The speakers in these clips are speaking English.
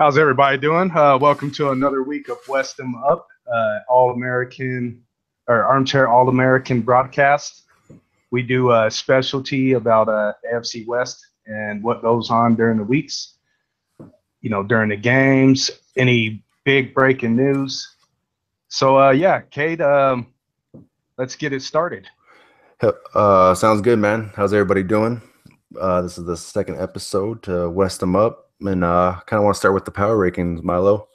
How's everybody doing? Welcome to another week of West 'em Up, All American or Armchair All American broadcast. We do a specialty about AFC West and what goes on during the weeks, during the games, any big breaking news. So, yeah, Kate, let's get it started. Sounds good, man. How's everybody doing? This is the second episode to West 'em Up, and kind of want to start with the power rankings, Milo.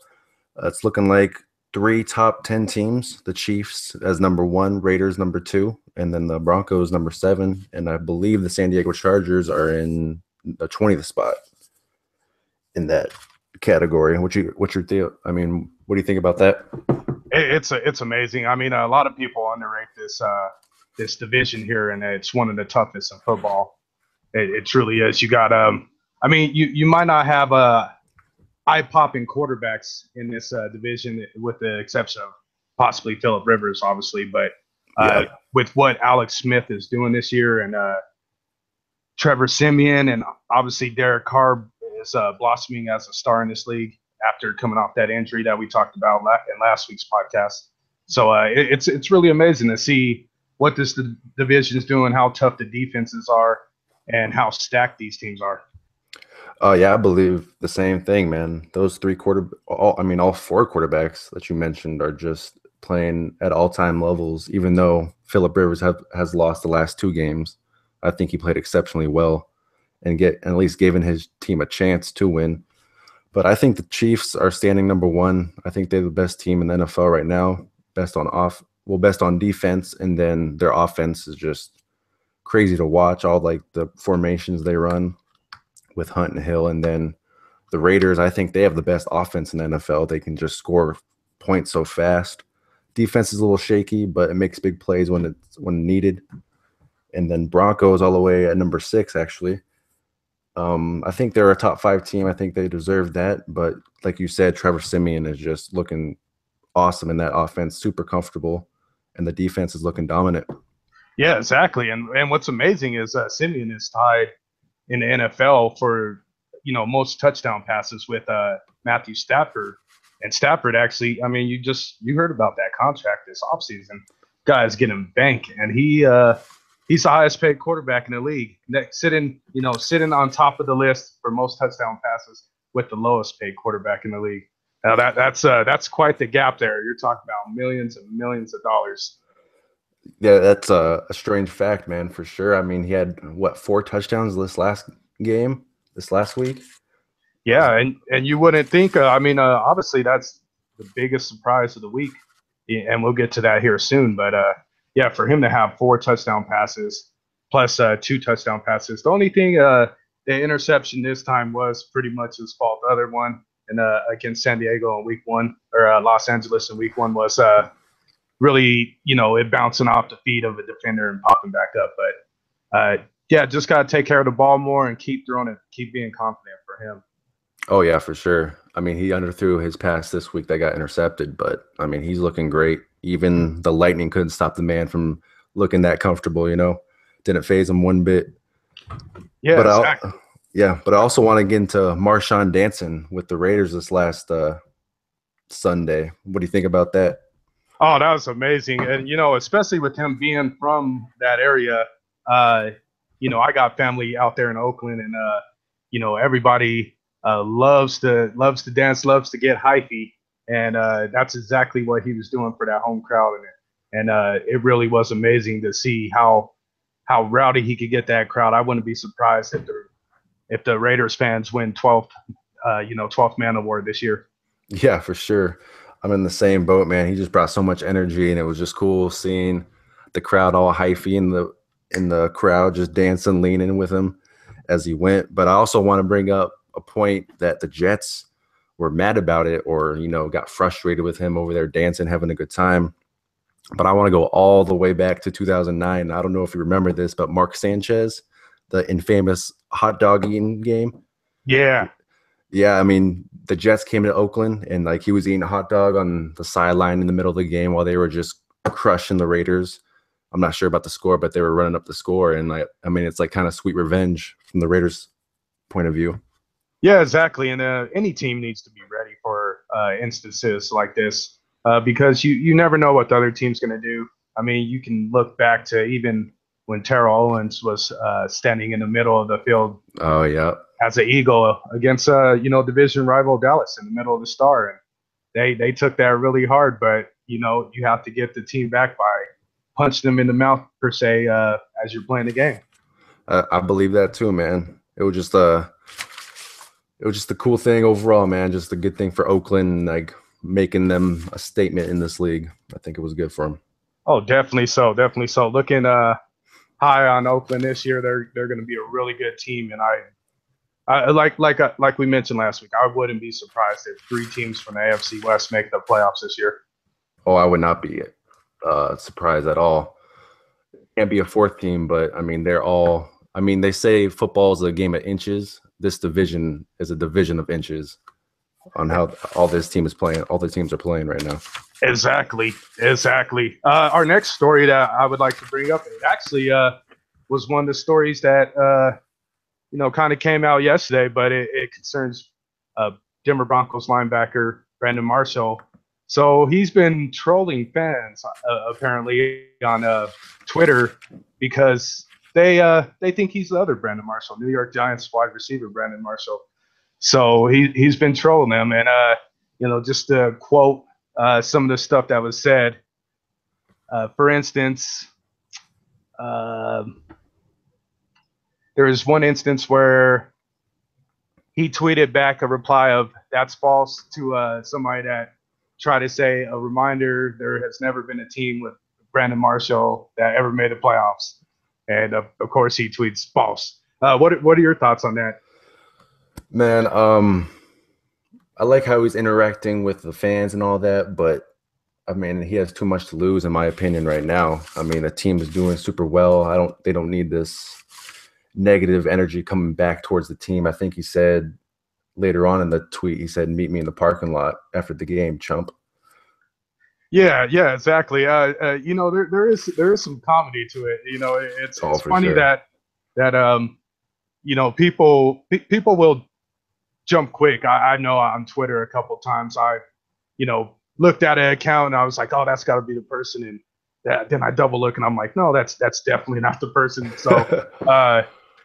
It's looking like three top 10 teams: the Chiefs as number one, Raiders number two, and then the Broncos number seven. And I believe the San Diego Chargers are in the 20th spot in that category. What's your deal? I mean, what do you think about that? It's amazing. I mean, a lot of people underrate this division here, and it's one of the toughest in football. It truly is. You got I mean, you might not have eye-popping quarterbacks in this division, with the exception of possibly Phillip Rivers, obviously. But with what Alex Smith is doing this year, and Trevor Siemian, and obviously Derek Carr is blossoming as a star in this league after coming off that injury that we talked about in last week's podcast. So it's really amazing to see what this division is doing, how tough the defenses are, and how stacked these teams are. Oh yeah, I believe the same thing, man. Those all four quarterbacks that you mentioned are just playing at all-time levels. Even though Phillip Rivers has lost the last two games, I think he played exceptionally well and at least given his team a chance to win. But I think the Chiefs are standing number one. I think they're the best team in the NFL right now, best on defense, and then their offense is just crazy to watch. All like the formations they run with Hunt and Hill. And then the Raiders, I think they have the best offense in the NFL. They can just score points so fast. Defense is a little shaky, but it makes big plays when needed. And then Broncos all the way at number 6, actually. I think they're a top 5 team. I think they deserve that. But like you said, Trevor Siemian is just looking awesome in that offense, super comfortable, and the defense is looking dominant. Yeah, exactly. And what's amazing is Siemian is tied in the NFL for most touchdown passes with Matthew Stafford. And Stafford, actually, I mean, you heard about that contract this offseason. Guy's getting bank, and he's the highest paid quarterback in the league, sitting on top of the list for most touchdown passes with the lowest paid quarterback in the league. Now that's quite the gap there. You're talking about millions and millions of dollars. Yeah, that's a strange fact, man, for sure. I mean, he had 4 touchdowns this last week. Yeah, and you wouldn't think. Obviously that's the biggest surprise of the week, and we'll get to that here soon. But yeah, for him to have 4 touchdown passes plus 2 touchdown passes. The only thing, the interception this time was pretty much his fault. The other one, and against San Diego in week 1, or Los Angeles in week 1, was really, it bouncing off the feet of a defender and popping back up. But yeah, just got to take care of the ball more and keep throwing it, keep being confident for him. Oh, yeah, for sure. I mean, he underthrew his pass this week that got intercepted, but I mean, he's looking great. Even the lightning couldn't stop the man from looking that comfortable, Didn't faze him one bit. Yeah, but exactly. But I also want to get into Marshawn dancing with the Raiders this last Sunday. What do you think about that? Oh, that was amazing. And, especially with him being from that area, I got family out there in Oakland, and, everybody loves to dance, loves to get hyphy. And that's exactly what he was doing for that home crowd. And it really was amazing to see how rowdy he could get that crowd. I wouldn't be surprised if the Raiders fans win 12th man award this year. Yeah, for sure. I'm in the same boat, man. He just brought so much energy, and it was just cool seeing the crowd all hyphy in the crowd, just dancing, leaning with him as he went. But I also want to bring up a point that the Jets were mad about it, or got frustrated with him over there dancing, having a good time. But I want to go all the way back to 2009. I don't know if you remember this, but Mark Sanchez, the infamous hot dog eating game. Yeah. Yeah, I mean, the Jets came to Oakland, and he was eating a hot dog on the sideline in the middle of the game while they were just crushing the Raiders. I'm not sure about the score, but they were running up the score, and it's kind of sweet revenge from the Raiders' point of view. Yeah, exactly. And any team needs to be ready for instances like this because you never know what the other team's going to do. I mean, you can look back to even when Terrell Owens was standing in the middle of the field Oh yeah. as an Eagle against division rival Dallas in the middle of the star, and they took that really hard. But you have to get the team back by punch them in the mouth per se as you're playing the game. I believe that too, man. It was just a cool thing overall, man. Just a good thing for Oakland, like making them a statement in this league. I think it was good for them. Oh, definitely so, definitely so. Looking high on Oakland this year, they're going to be a really good team, and like we mentioned last week, I wouldn't be surprised if three teams from the AFC West make the playoffs this year. Oh, I would not be surprised at all. Can't be a fourth team, but I mean, they're all. I mean, they say football is a game of inches. This division is a division of inches on how all this team is playing. All the teams are playing right now. Exactly, exactly. Our next story that I would like to bring up, it actually was one of the stories that kind of came out yesterday, but it concerns uh, Denver Broncos linebacker Brandon Marshall. So he's been trolling fans apparently on Twitter because they think he's the other Brandon Marshall, New York Giants wide receiver Brandon Marshall. So he's been trolling them, and just to quote some of the stuff that was said. For instance, uh, there was one instance where he tweeted back a reply of "That's false" to somebody that tried to say a reminder. There has never been a team with Brandon Marshall that ever made the playoffs, and of course he tweets false. What are your thoughts on that? Man, I like how he's interacting with the fans and all that, but I mean, he has too much to lose, in my opinion, right now. I mean, the team is doing super well. They don't need this negative energy coming back towards the team. I think he said later on in the tweet, he said, "Meet me in the parking lot after the game, chump." Yeah, exactly. There is some comedy to it. Oh, It's for funny sure. that people will jump quick. I know on Twitter a couple times looked at an account and I was like, oh, that's got to be the person, and then I double look and I'm like, no, that's definitely not the person. So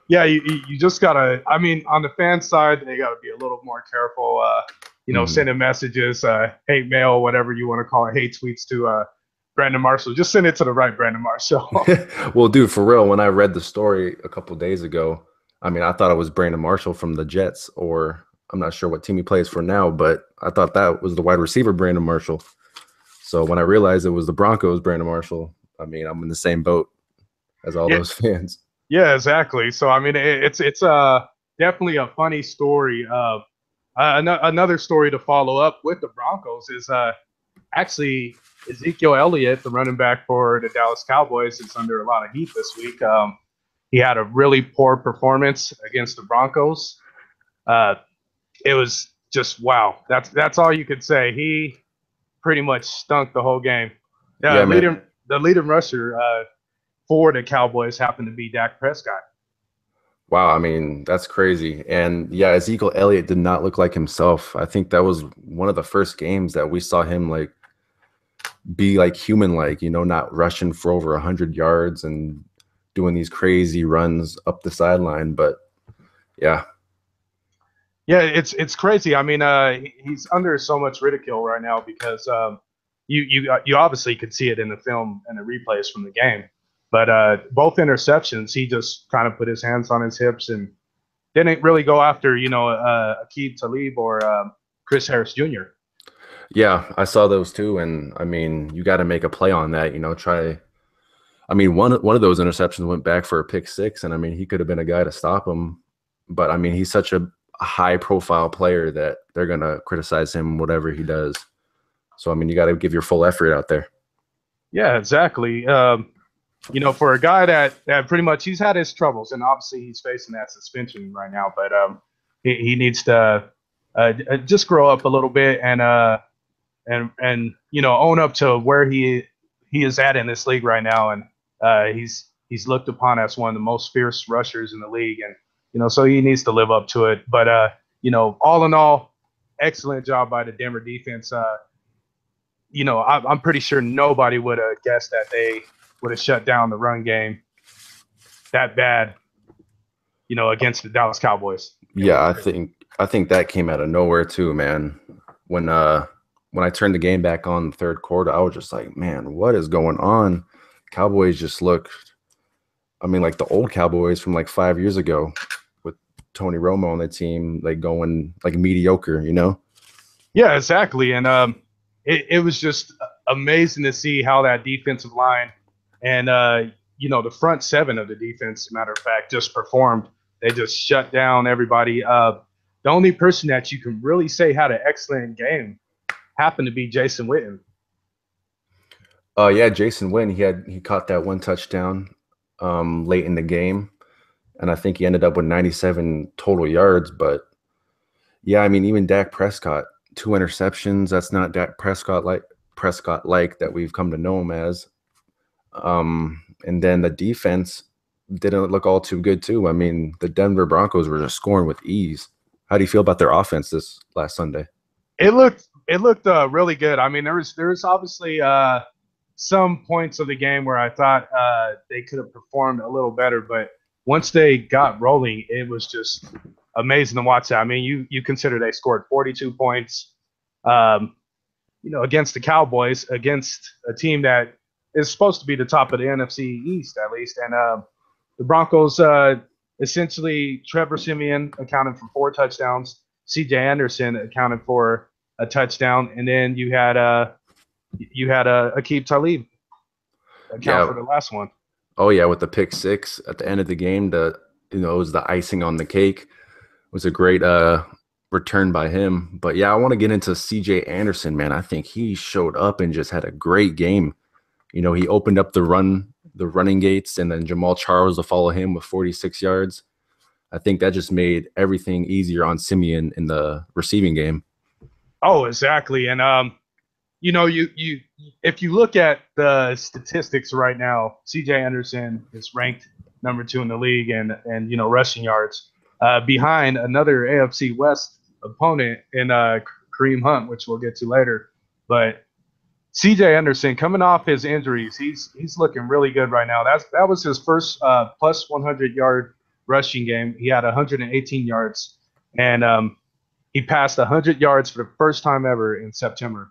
yeah, you just gotta. I mean, on the fan side, they gotta be a little more careful. Mhm. Sending messages, hate mail, whatever you want to call it, hate tweets to Brandon Marshall. Just send it to the right Brandon Marshall. Well, dude, for real, when I read the story a couple days ago, I mean, I thought it was Brandon Marshall from the Jets, or I'm not sure what team he plays for now, but I thought that was the wide receiver, Brandon Marshall. So when I realized it was the Broncos, Brandon Marshall, I mean, I'm in the same boat as all Yeah, those fans. yeah, exactly. So I mean, it's definitely a funny story. Another story to follow up with the Broncos is actually Ezekiel Elliott, the running back for the Dallas Cowboys, is under a lot of heat this week. He had a really poor performance against the Broncos. Uh, it was just wow. That's all you could say. He pretty much stunk the whole game. Yeah, man. The leading rusher for the Cowboys happened to be Dak Prescott. Wow, I mean, that's crazy. And yeah, Ezekiel Elliott did not look like himself. I think that was one of the first games that we saw him like be like human like, not rushing for over 100 yards and doing these crazy runs up the sideline. But yeah. Yeah, it's crazy. I mean, he's under so much ridicule right now because you obviously could see it in the film and the replays from the game. But both interceptions, he just kind of put his hands on his hips and didn't really go after Aqib Talib or Chris Harris Jr. Yeah, I saw those too. And I mean, you got to make a play on that, try. I mean, one of those interceptions went back for a pick six, and I mean, he could have been a guy to stop him. But I mean, he's such a high profile player that they're gonna criticize him whatever he does. So I mean, you got to give your full effort out there. Yeah, exactly. For a guy that pretty much he's had his troubles, and obviously he's facing that suspension right now. But he needs to just grow up a little bit and own up to where he is at in this league right now, and he's looked upon as one of the most fierce rushers in the league, and so he needs to live up to it. But all in all, excellent job by the Denver defense. I'm pretty sure nobody would have guessed that they would have shut down the run game that bad, against the Dallas Cowboys. Yeah, I think that came out of nowhere too, man. When I turned the game back on the third quarter, I was just like, man, what is going on? Cowboys just looked, I mean, like the old Cowboys from like 5 years ago with Tony Romo on the team, like going like mediocre, Yeah, exactly. And it was just amazing to see how that defensive line and, the front seven of the defense, matter of fact, just performed. They just shut down everybody. The only person that you can really say had an excellent game happened to be Jason Witten. Yeah, Jason Witten, he caught that one touchdown late in the game, and I think he ended up with 97 total yards. But yeah, I mean, even Dak Prescott, 2 interceptions. That's not Dak Prescott like that we've come to know him as. And then the defense didn't look all too good too. I mean, the Denver Broncos were just scoring with ease. How do you feel about their offense this last Sunday? It looked really good. I mean, there was obviously some points of the game where I thought they could have performed a little better, but once they got rolling, it was just amazing to watch that. I mean, you consider they scored 42 points, against the Cowboys, against a team that is supposed to be the top of the NFC East at least, and the Broncos essentially Trevor Siemian accounted for 4 touchdowns, C.J. Anderson accounted for a touchdown, and then you had Aqib Talib account for the last one. Oh yeah, with the pick 6 at the end of the game, it was the icing on the cake. It was a great return by him. But yeah, I want to get into C.J. Anderson, man. I think he showed up and just had a great game. He opened up the running gates, and then Jamal Charles to follow him with 46 yards. I think that just made everything easier on Simeon in the receiving game. Oh, exactly. And you if you look at the statistics right now, C.J. Anderson is ranked number 2 in the league and rushing yards, behind another AFC West opponent in Kareem Hunt, which we'll get to later. But C.J. Anderson, coming off his injuries, he's looking really good right now. That was his first plus 100-yard rushing game. He had 118 yards, and he passed 100 yards for the first time ever in September.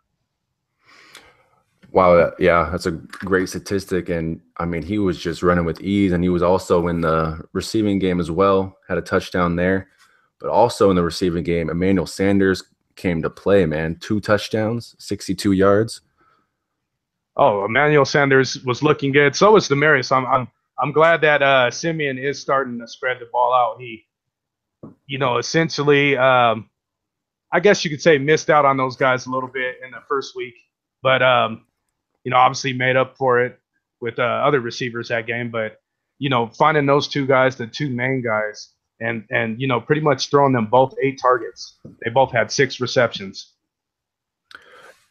Wow, that's a great statistic. And I mean, he was just running with ease, and he was also in the receiving game as well, had a touchdown there. But also in the receiving game, Emmanuel Sanders came to play, man. 2 touchdowns, 62 yards. Oh, Emmanuel Sanders was looking good. So was Demaryius. I'm glad that Simeon is starting to spread the ball out. He, essentially, I guess you could say missed out on those guys a little bit in the first week, but obviously made up for it with other receivers that game. But finding those 2 guys, the 2 main guys, and pretty much throwing them both 8 targets. They both had 6 receptions.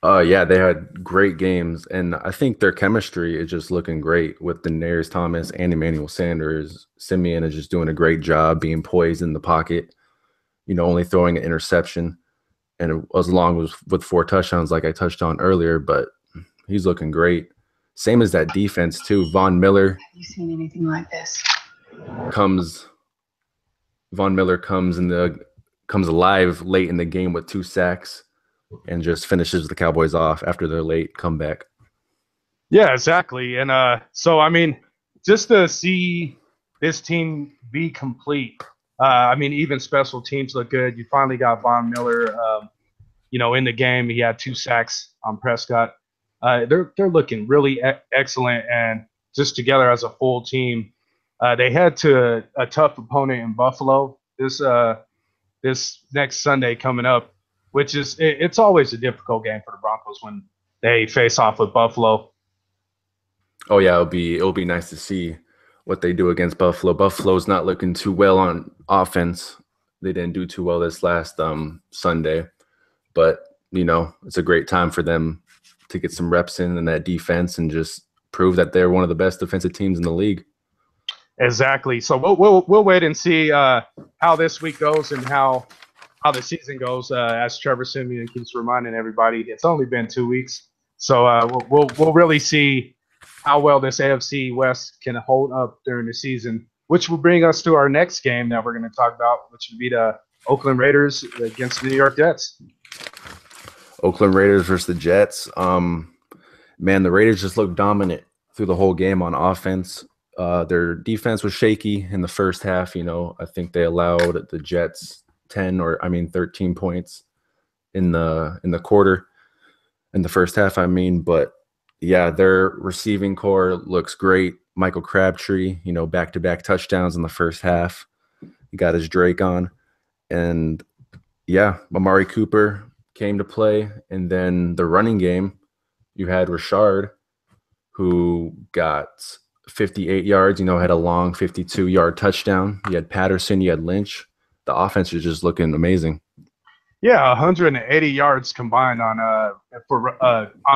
Yeah, they had great games, and I think their chemistry is just looking great with Demaryius Thomas and Emmanuel Sanders. Simeon is just doing a great job being poised in the pocket, only throwing an interception, and as long as with 4 touchdowns, like I touched on earlier. But he's looking great. Same as that defense too. Von Miller. Have you seen anything like this? Von Miller comes alive late in the game with 2 sacks. And just finishes the Cowboys off after their late comeback. Yeah, exactly. And so, I mean, just to see this team be complete, I mean, even special teams look good. You finally got Von Miller, in the game. He had 2 sacks on Prescott. They're looking really excellent, and just together as a full team. They head to a tough opponent in Buffalo this next Sunday coming up, which is it's always a difficult game for the Broncos when they face off with Buffalo. Oh yeah, it'll be nice to see what they do against Buffalo. Buffalo's not looking too well on offense. They didn't do too well this last Sunday, but it's a great time for them to get some reps in that defense and just prove that they're one of the best defensive teams in the league. Exactly. So we'll wait and see how this week goes and how how the season goes. As Trevor Simeon keeps reminding everybody, it's only been 2 weeks, so we'll really see how well this AFC West can hold up during the season, which will bring us to our nenext game that we're going to talk about, which would be the Oakland Raiders against the New York Jets. Oakland Raiders versus the Jets. Man, the Raiders just looked dominant through the whole game on offense. Their defense was shaky in the first half. I think they allowed the Jets 13 points in the quarter, in the first half. But yeah, their receiving core looks great. Michael Crabtree, back-to-back touchdowns in the first half. He got his Drake on, and yeah, Amari Cooper came to play, and then the running game, you had Rashard, who got 58 yards, had a long 52-yard touchdown. You had Patterson, you had Lynch. The offense is just looking amazing. Yeah, 180 yards combined on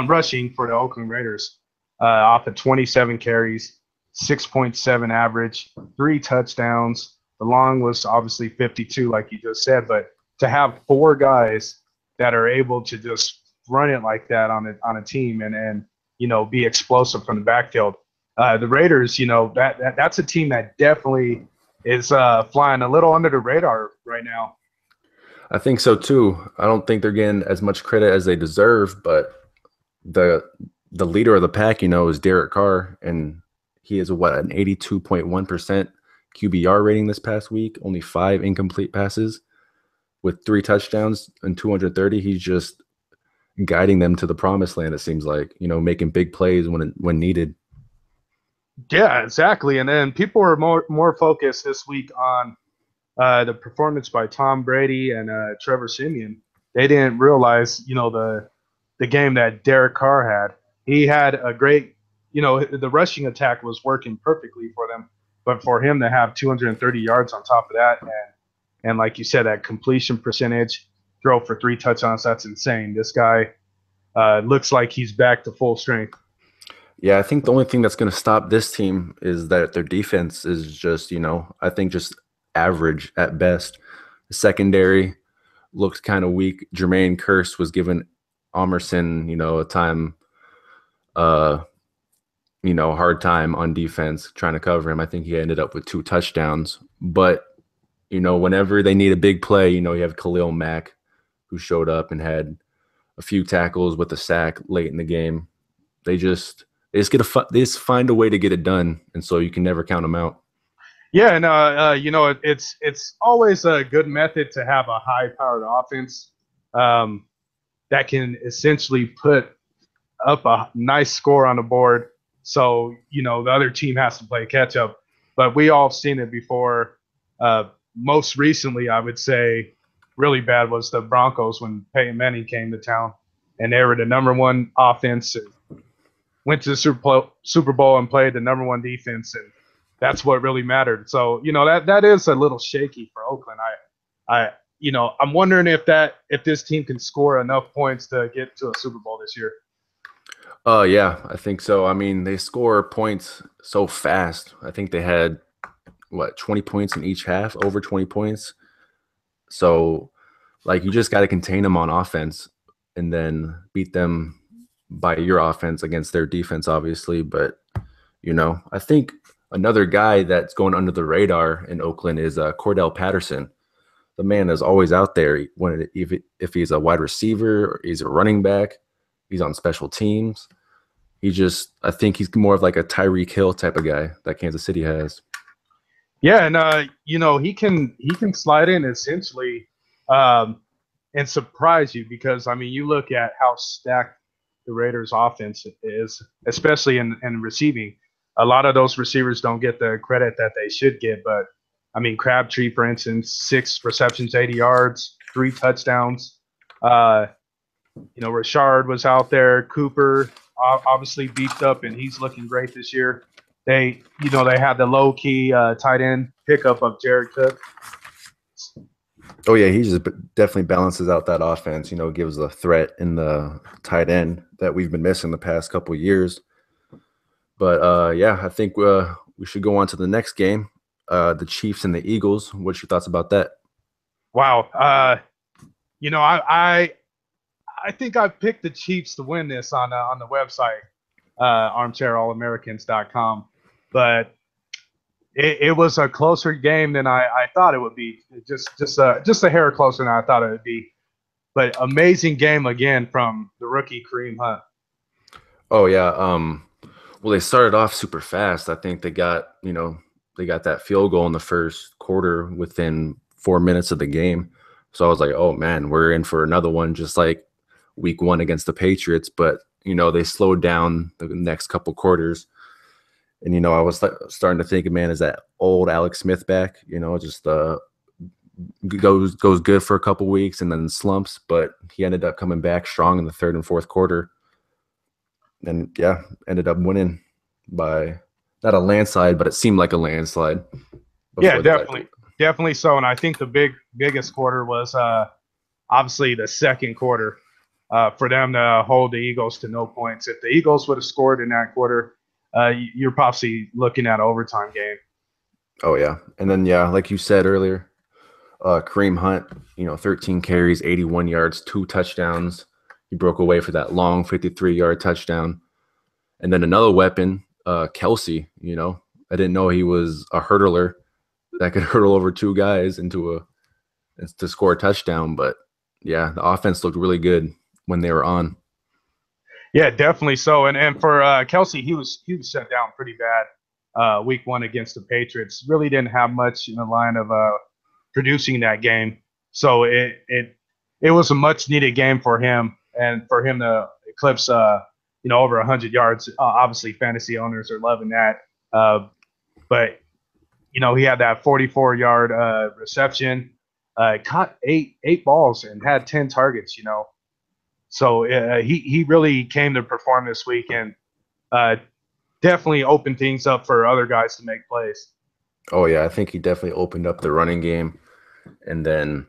rushing for the Oakland Raiders, off of 27 carries, 6.7 average, 3 touchdowns. The long was obviously 52, like you just said, but to have 4 guys that are able to just run it like that on a team and be explosive from the backfield. The Raiders, that's a team that definitely is flying a little under the radar right now. I think so too. I don't think they're getting as much credit as they deserve, but the leader of the pack, is Derek Carr, and he is an 82.1% QBR rating this past week, only 5 incomplete passes with 3 touchdowns and 230. He's just guiding them to the promised land, it seems like, making big plays when needed. Yeah, exactly. And then people were more focused this week on the performance by Tom Brady and Trevor Simeon. They didn't realize, the game that Derek Carr had. He had a great, the rushing attack was working perfectly for them. But for him to have 230 yards on top of that, and like you said, that completion percentage, throw for 3 touchdowns, that's insane. This guy looks like he's back to full strength. Yeah, I think the only thing that's going to stop this team is that their defense is just, I think just average at best. The secondary looks kind of weak. Jermaine Kearse was given Emerson, a time, hard time on defense trying to cover him. I think he ended up with 2 touchdowns. But, whenever they need a big play, you have Khalil Mack, who showed up and had a few tackles with a sack late in the game. They just find a way to get it done, and so you can never count them out. Yeah, and it's always a good method to have a high-powered offense that can essentially put up a nice score on the board. So the other team has to play catch up. But we all seen it before. Most recently, I would say, really bad was the Broncos when Peyton Manning came to town, and they were the #1 offense. Went to the Super Bowl and played the #1 defense, and that's what really mattered. So that is a little shaky for Oakland. I'm wondering if this team can score enough points to get to a Super Bowl this year. Yeah, I think so. I mean, they score points so fast. I think they had 20 points in each half, over 20 points. So, you just got to contain them on offense and then beat them by your offense against their defense, obviously. But, I think another guy that's going under the radar in Oakland is Cordell Patterson. The man is always out there. If he's a wide receiver or he's a running back, he's on special teams. I think he's more of like a Tyreek Hill type of guy that Kansas City has. Yeah, and he can slide in essentially and surprise you because you look at how stacked the Raiders' offense is, especially in receiving. A lot of those receivers don't get the credit that they should get, but Crabtree, for instance, 6 receptions, 80 yards, 3 touchdowns. Rashard was out there. Cooper obviously beefed up, and he's looking great this year. They had the low key tight end pickup of Jared Cook. Oh yeah, he just definitely balances out that offense. Gives a threat in the tight end that we've been missing the past couple of years. But yeah, I think we should go on to the next game, the Chiefs and the Eagles. What's your thoughts about that? Wow, I think I picked the Chiefs to win this on the website, armchairallamericans.com, but it was a closer game than I thought it would be. Just a hair closer than I thought it would be. But amazing game again from the rookie Kareem Hunt. Oh yeah. Well, they started off super fast. I think they got that field goal in the first quarter within 4 minutes of the game. So I was like, oh man, we're in for another one, just like week 1 against the Patriots. But they slowed down the next couple quarters. And I was starting to think, man, is that old Alex Smith back? Just goes good for a couple weeks and then slumps. But he ended up coming back strong in the third and fourth quarter. And yeah, ended up winning by not a landslide, but it seemed like a landslide. Yeah, definitely so. And I think the biggest quarter was obviously the second quarter for them to hold the Eagles to no points. If the Eagles would have scored in that quarter, you're possibly looking at an overtime game. Oh yeah, and then yeah, like you said earlier, Kareem Hunt, 13 carries, 81 yards, 2 touchdowns. He broke away for that long 53-yard touchdown. And then another weapon, Kelsey, I didn't know he was a hurdler that could hurdle over 2 guys to score a touchdown. But yeah, the offense looked really good when they were on. Yeah, definitely so. And for Kelsey, he was shut down pretty bad week 1 against the Patriots. Really didn't have much in the line of producing that game. So it was a much needed game for him, and for him to eclipse over 100 yards. Obviously, fantasy owners are loving that. But he had that 44-yard reception, caught eight balls and had 10 targets. So he really came to perform this week, and definitely opened things up for other guys to make plays. Oh yeah, I think he definitely opened up the running game, and then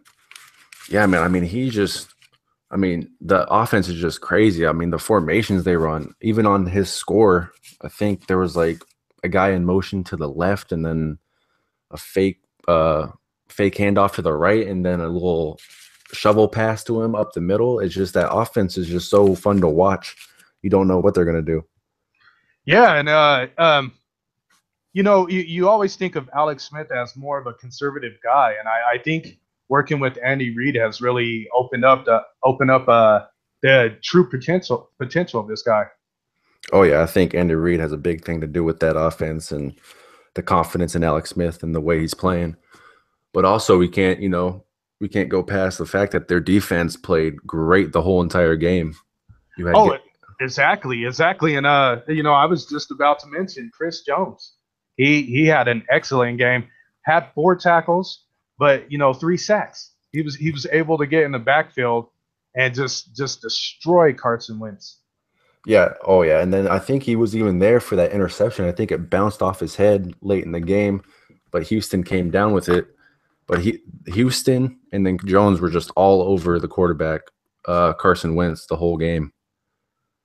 yeah, man. I mean, the offense is just crazy. I mean, the formations they run, even on his score, I think there was like a guy in motion to the left, and then a fake handoff to the right, and then a little shovel pass to him up the middle. It's just that offense is just so fun to watch. You don't know what they're gonna do. Yeah, and you always think of Alex Smith as more of a conservative guy, and I think working with Andy Reid has really opened up the true potential of this guy. Oh yeah, I think Andy Reid has a big thing to do with that offense and the confidence in Alex Smith and the way he's playing. But also we can't go past the fact that their defense played great the whole entire game. Exactly. And I was just about to mention Chris Jones. He had an excellent game, had 4 tackles, but 3 sacks. He was able to get in the backfield and just destroy Carson Wentz. Yeah. Oh yeah. And then I think he was even there for that interception. I think it bounced off his head late in the game, but Houston came down with it. But Houston and then Jones were just all over the quarterback, Carson Wentz, the whole game.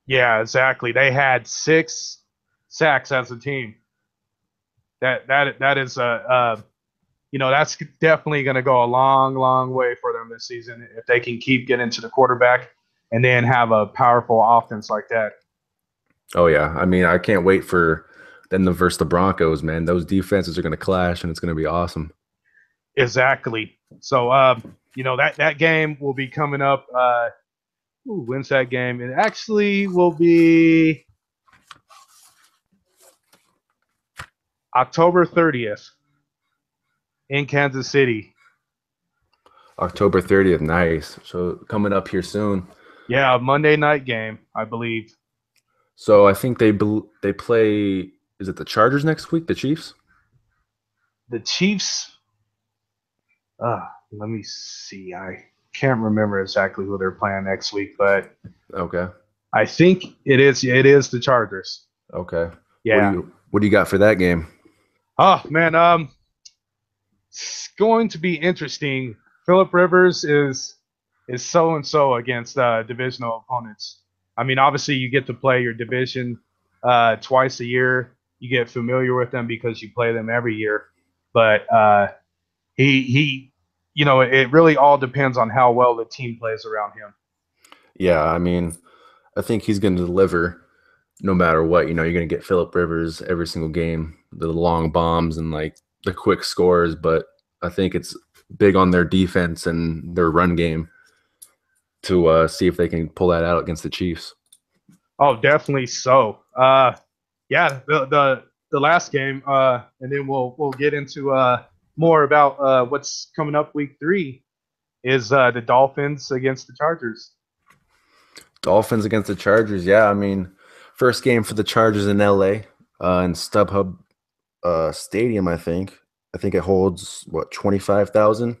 Yeah, exactly. They had 6 sacks as a team. That is that's definitely going to go a long, long way for them this season if they can keep getting to the quarterback and then have a powerful offense like that. Oh yeah, I mean, I can't wait for them to versus the Broncos, man. Those defenses are going to clash, and it's going to be awesome. Exactly. So that game will be coming up. Who wins that game? It actually will be October 30th in Kansas City. October 30th, nice. So coming up here soon. Yeah, Monday night game, I believe. So I think they play. Is it the Chargers next week? The Chiefs. The Chiefs. Let me see. I can't remember exactly who they're playing next week, but okay. I think it is the Chargers. Okay. Yeah. What do you got for that game? Oh man, it's going to be interesting. Phillip Rivers is so and so against divisional opponents. I mean, obviously you get to play your division twice a year. You get familiar with them because you play them every year. But he it really all depends on how well the team plays around him. Yeah, I mean, I think he's going to deliver no matter what. You're going to get Phillip Rivers every single game, the long bombs and like the quick scores, but I think it's big on their defense and their run game to see if they can pull that out against the Chiefs. Oh, definitely so. Yeah, the last game, and then we'll get into more about what's coming up week 3 is the Dolphins against the Chargers. Dolphins against the Chargers. Yeah, I mean, first game for the Chargers in LA in StubHub Stadium, I think. I think it holds, 25,000?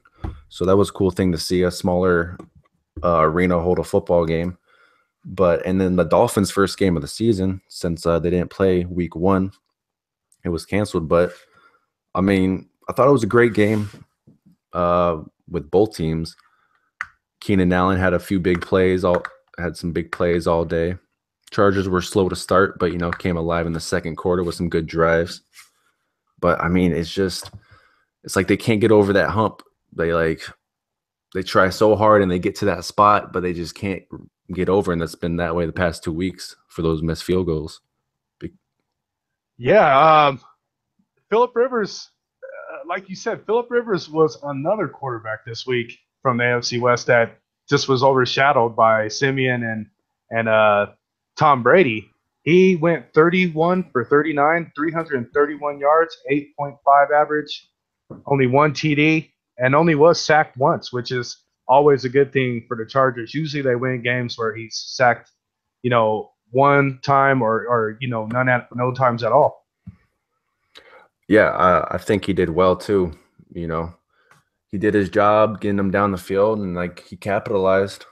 So that was a cool thing to see, a smaller arena hold a football game. And then the Dolphins' first game of the season, since they didn't play week 1, it was canceled. But, I mean, I thought it was a great game with both teams. Keenan Allen had a few big plays, had some big plays all day. Chargers were slow to start, but, came alive in the second quarter with some good drives. But, I mean, it's like they can't get over that hump. They try so hard and they get to that spot, but they just can't get over. And that's been that way the past 2 weeks for those missed field goals. Yeah. Phillip Rivers, like you said, Phillip Rivers was another quarterback this week from the AFC West that just was overshadowed by Simeon and Tom Brady. He went 31 for 39, 331 yards, 8.5 average, only 1 TD, and only was sacked once, which is always a good thing for the Chargers. Usually they win games where he's sacked, one time or no times at all. Yeah, I think he did well too. He did his job getting them down the field and he capitalized.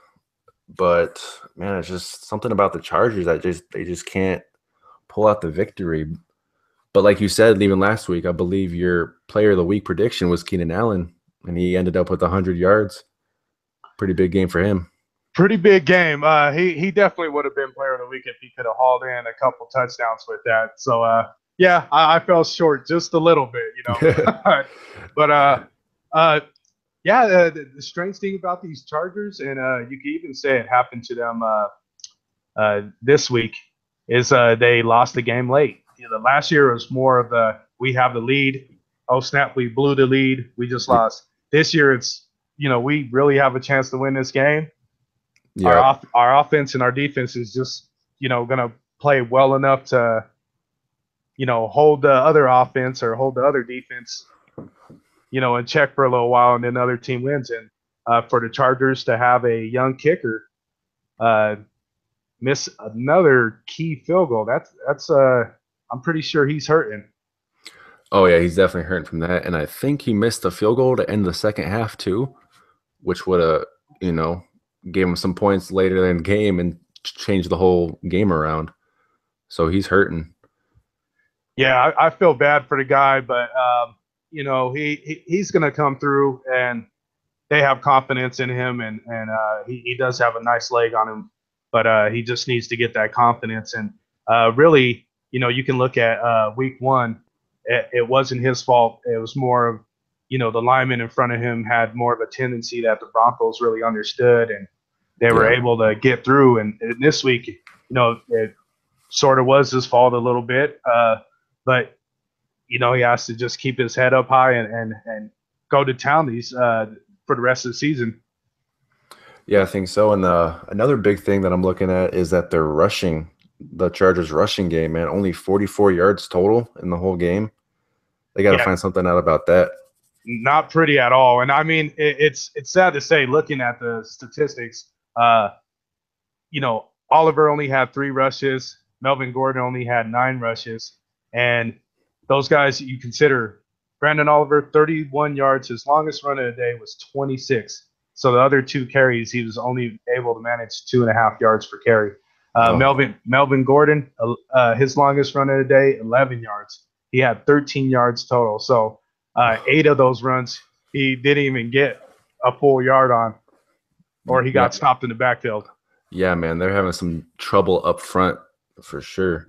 But man, it's just something about the Chargers that they just can't pull out the victory. But like you said, even last week, I believe your player of the week prediction was Keenan Allen, and he ended up with 100 yards. Pretty big game for him. Pretty big game. He definitely would have been player of the week if he could have hauled in a couple touchdowns with that. So yeah, I fell short just a little bit, But yeah, the strange thing about these Chargers, and you can even say it happened to them this week, is they lost the game late. Last year was more of we have the lead. Oh, snap, we blew the lead. We just lost. This year it's, we really have a chance to win this game. Yeah. Our offense and our defense is just, going to play well enough to, hold the other offense or hold the other defense, in check for a little while, and then the other team wins. And for the Chargers to have a young kicker miss another key field goal, that's I'm pretty sure he's hurting. Oh yeah, he's definitely hurting from that. And I think he missed a field goal to end the second half too, which would have, gave him some points later in the game and changed the whole game around. So he's hurting. Yeah, I feel bad for the guy, but he's going to come through, and they have confidence in him, and he does have a nice leg on him, but he just needs to get that confidence. And really, you can look at week 1. It wasn't his fault. It was more of, the linemen in front of him had more of a tendency that the Broncos really understood, and they were able to get through. And this week, it sort of was his fault a little bit, but he has to just keep his head up high and go to town for the rest of the season. Yeah, I think so. And another big thing that I'm looking at is that they're rushing. The Chargers rushing game, man, only 44 yards total in the whole game. They got to find something out about that. Not pretty at all. And I mean, it's sad to say, looking at the statistics, Oliver only had 3 rushes. Melvin Gordon only had 9 rushes. And those guys, you consider Brandon Oliver, 31 yards. His longest run of the day was 26. So the other 2 carries, he was only able to manage 2.5 yards per carry. Melvin Gordon, his longest run of the day, 11 yards. He had 13 yards total. So 8 of those runs, he didn't even get a full yard on, or he got stopped in the backfield. Yeah, man, they're having some trouble up front for sure.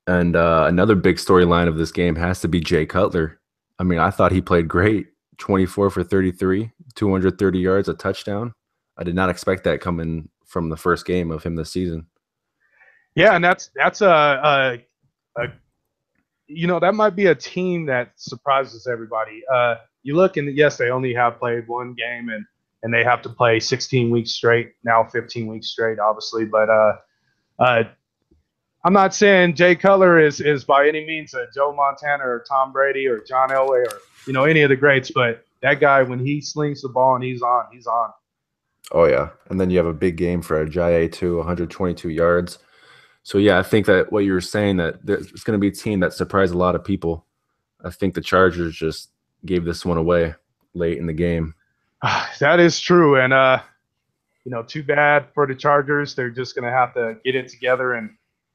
And another big storyline of this game has to be Jay Cutler. I mean, I thought he played great. 24 for 33, 230 yards, a touchdown. I did not expect that coming from the first game of him this season. Yeah, and that's a that might be a team that surprises everybody. You look and yes, they only have played one game and they have to play 16 weeks straight, now 15 weeks straight, obviously. But I'm not saying Jay Cutler is by any means a Joe Montana or Tom Brady or John Elway or any of the greats, but that guy, when he slings the ball and he's on, he's on. Oh yeah, and then you have a big game for Ajayi too, 122 yards. So yeah, I think that what you were saying, that it's going to be a team that surprised a lot of people. I think the Chargers just gave this one away late in the game. That is true, and too bad for the Chargers. They're just going to have to get it together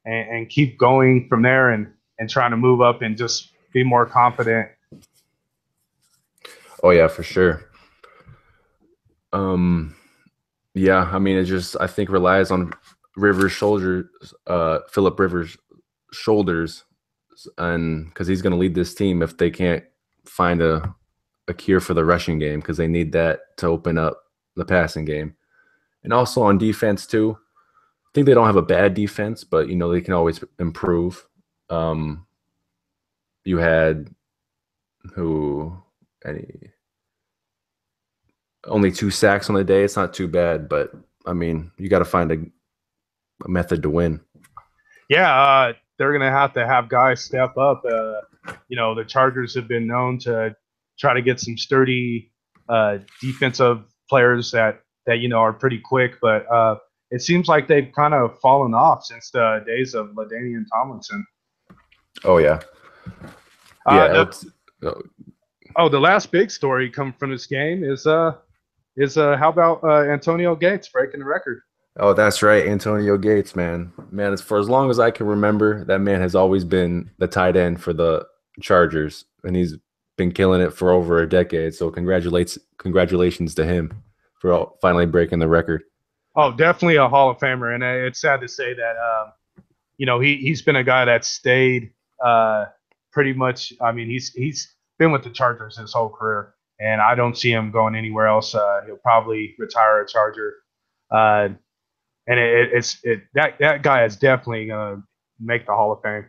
and keep going from there and trying to move up and just be more confident. Oh yeah, for sure. Yeah, I mean, I think relies on Rivers' shoulders, Philip Rivers' shoulders, and because he's going to lead this team if they can't find a cure for the rushing game, because they need that to open up the passing game. And also on defense too. I think they don't have a bad defense, but they can always improve. You had only 2 sacks on the day. It's not too bad, but I mean, you got to find a method to win. Yeah, they're going to have guys step up. The Chargers have been known to try to get some sturdy defensive players that are pretty quick, but it seems like they've kind of fallen off since the days of LaDainian Tomlinson. Oh yeah. The last big story coming from this game is how about Antonio Gates breaking the record? Oh, that's right, Antonio Gates, man. For as long as I can remember, that man has always been the tight end for the Chargers, and he's been killing it for over a decade. So congratulations to him for finally breaking the record. Oh, definitely a Hall of Famer, and it's sad to say that he's been a guy that stayed pretty much. I mean, he's been with the Chargers his whole career, and I don't see him going anywhere else. He'll probably retire a Charger, and that guy is definitely gonna make the Hall of Fame.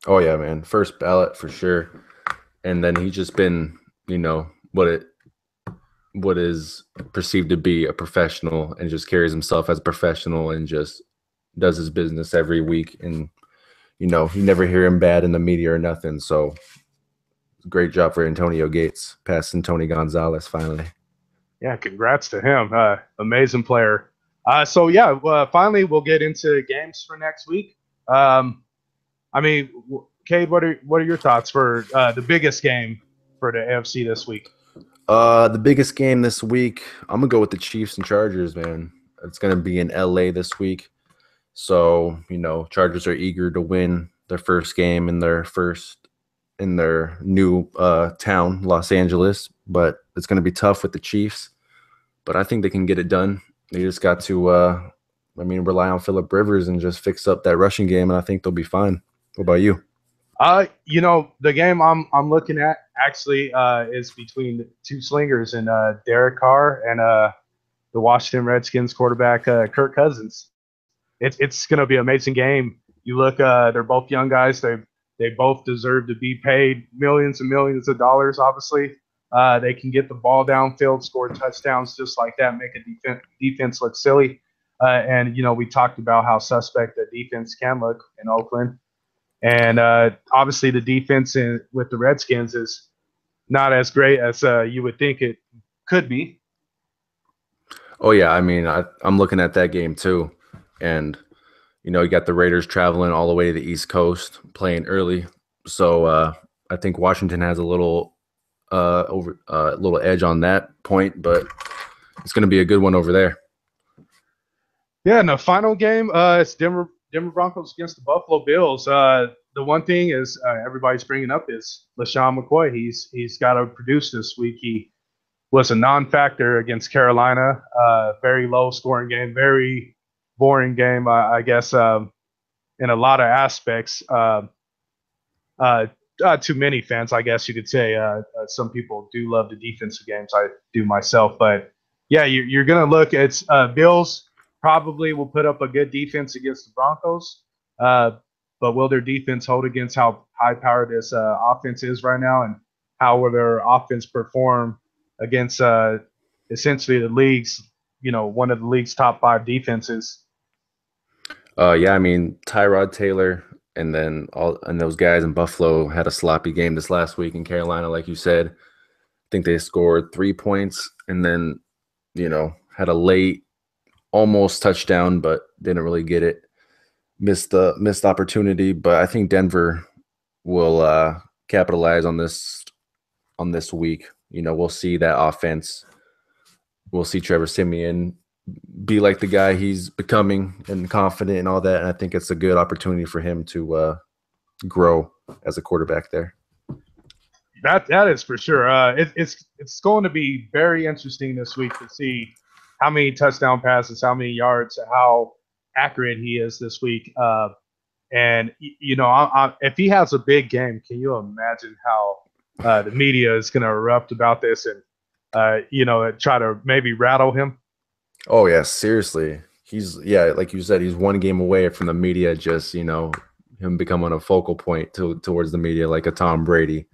Oh yeah, man, first ballot for sure. And then he's just been, what is perceived to be a professional, and just carries himself as a professional and just does his business every week. And you never hear him bad in the media or nothing. So great job for Antonio Gates, passing Tony Gonzalez finally. Yeah, congrats to him. Amazing player. Finally we'll get into games for next week. I mean, Cade, what are your thoughts for the biggest game for the AFC this week? The biggest game this week, I'm gonna go with the Chiefs and Chargers, man. It's gonna be in LA this week. So, Chargers are eager to win their first game in their new town, Los Angeles. But it's gonna be tough with the Chiefs. But I think they can get it done. They just got to rely on Philip Rivers and just fix up that rushing game, and I think they'll be fine. What about you? The game I'm looking at actually is between two slingers, and Derek Carr and the Washington Redskins quarterback Kirk Cousins. It's going to be an amazing game. You look, they're both young guys. They both deserve to be paid millions and millions of dollars. Obviously, they can get the ball downfield, score touchdowns just like that, make a defense look silly. And we talked about how suspect the defense can look in Oakland. And obviously the defense with the Redskins is not as great as you would think it could be. Oh, yeah. I mean, I'm looking at that game too. And, you got the Raiders traveling all the way to the East Coast, playing early. So I think Washington has a little edge on that point, but it's going to be a good one over there. Yeah, and the final game, it's Denver Broncos against the Buffalo Bills. The one thing is everybody's bringing up is LaShawn McCoy. He's got to produce this week. He was a non-factor against Carolina. Very low-scoring game, very boring game, I guess, in a lot of aspects. too many fans, I guess you could say. Some people do love the defensive games. I do myself, but yeah, you're going to look at Bills probably will put up a good defense against the Broncos. Uh, but will their defense hold against how high powered this offense is right now, and how will their offense perform against essentially the league's, one of the league's top 5 defenses? Yeah, I mean Tyrod Taylor and then those guys in Buffalo had a sloppy game this last week in Carolina, like you said. I think they scored 3 points and then, had a late almost touchdown, but didn't really get it. Missed opportunity, but I think Denver will capitalize on this week. We'll see that offense. We'll see Trevor Siemian be like the guy he's becoming and confident and all that. And I think it's a good opportunity for him to grow as a quarterback there. That is for sure. It's going to be very interesting this week to see how many touchdown passes, how many yards, how accurate he is this week. And if he has a big game, can you imagine how the media is going to erupt about this and try to maybe rattle him? Oh yeah, seriously. Like you said, he's one game away from the media just, him becoming a focal point towards the media, like a Tom Brady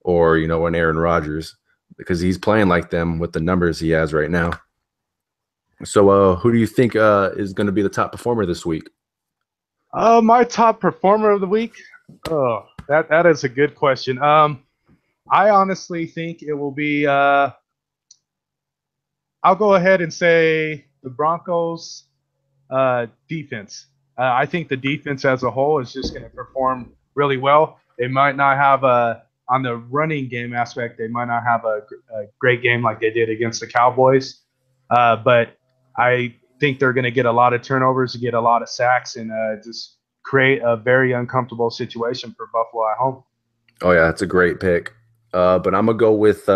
or, an Aaron Rodgers, because he's playing like them with the numbers he has right now. So who do you think is going to be the top performer this week? My top performer of the week? Oh, that is a good question. I honestly think it will be I'll go ahead and say the Broncos defense. I think the defense as a whole is just going to perform really well. They might not have on the running game aspect, they might not have a great game like they did against the Cowboys. But I think they're going to get a lot of turnovers, get a lot of sacks, and just create a very uncomfortable situation for Buffalo at home. Oh, yeah, that's a great pick. But I'm going to go with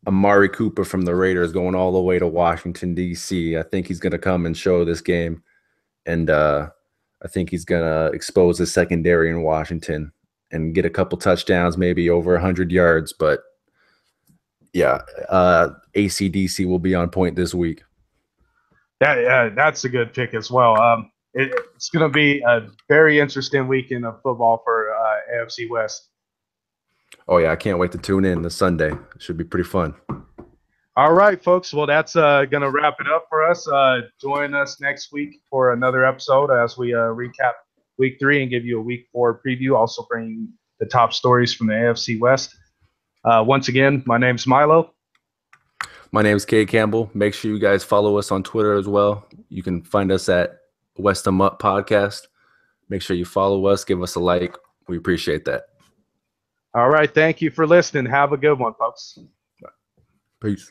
Amari Cooper from the Raiders going all the way to Washington, D.C. I think he's going to come and show this game. And I think he's going to expose the secondary in Washington and get a couple touchdowns, maybe over 100 yards. But, yeah, ACDC will be on point this week. That's a good pick as well. It's going to be a very interesting weekend of football for AFC West. Oh, yeah, I can't wait to tune in this Sunday. It should be pretty fun. All right, folks. Well, that's going to wrap it up for us. Join us next week for another episode as we recap Week 3 and give you a Week 4 preview, also bringing the top stories from the AFC West. Once again, my name's Milo. My name is Kay Campbell. Make sure you guys follow us on Twitter as well. You can find us at West 'em Up Podcast. Make sure you follow us. Give us a like. We appreciate that. All right. Thank you for listening. Have a good one, folks. Peace.